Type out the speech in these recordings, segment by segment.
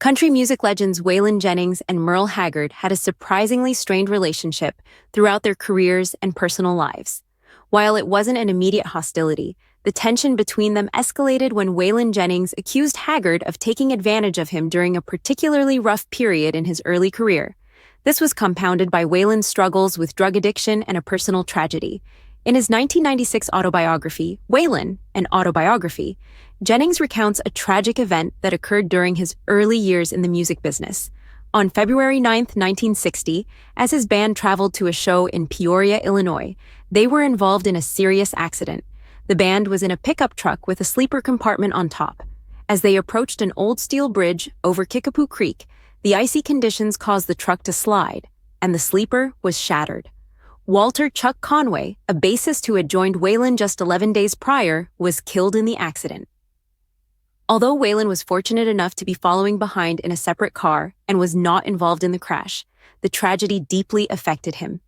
Country music legends Waylon Jennings and Merle Haggard had a surprisingly strained relationship throughout their careers and personal lives. While it wasn't an immediate hostility, the tension between them escalated when Waylon Jennings accused Haggard of taking advantage of him during a particularly rough period in his early career. This was compounded by Waylon's struggles with drug addiction and a personal tragedy. In his 1996 autobiography, Waylon, an autobiography, Jennings recounts a tragic event that occurred during his early years in the music business. On February 9, 1960, as his band traveled to a show in Peoria, Illinois, they were involved in a serious accident. The band was in a pickup truck with a sleeper compartment on top. As they approached an old steel bridge over Kickapoo Creek, the icy conditions caused the truck to slide, and the sleeper was shattered. Walter Chuck Conway, a bassist who had joined Waylon just 11 days prior, was killed in the accident. Although Waylon was fortunate enough to be following behind in a separate car and was not involved in the crash, the tragedy deeply affected him.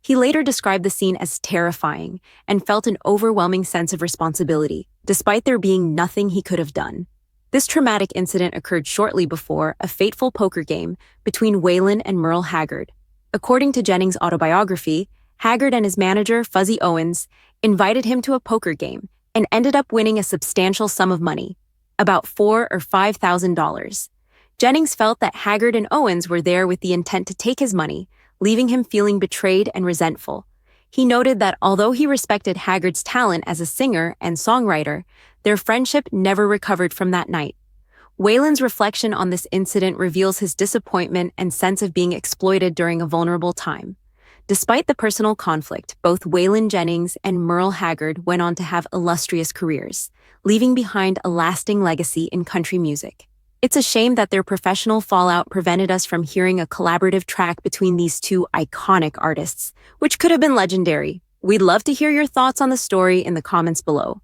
He later described the scene as terrifying and felt an overwhelming sense of responsibility, despite there being nothing he could have done. This traumatic incident occurred shortly before a fateful poker game between Waylon and Merle Haggard. According to Jennings' autobiography, Haggard and his manager, Fuzzy Owens, invited him to a poker game and ended up winning a substantial sum of money, about $4,000 or $5,000. Jennings felt that Haggard and Owens were there with the intent to take his money, leaving him feeling betrayed and resentful. He noted that although he respected Haggard's talent as a singer and songwriter, their friendship never recovered from that night. Waylon's reflection on this incident reveals his disappointment and sense of being exploited during a vulnerable time. Despite the personal conflict, both Waylon Jennings and Merle Haggard went on to have illustrious careers, leaving behind a lasting legacy in country music. It's a shame that their professional fallout prevented us from hearing a collaborative track between these two iconic artists, which could have been legendary. We'd love to hear your thoughts on the story in the comments below.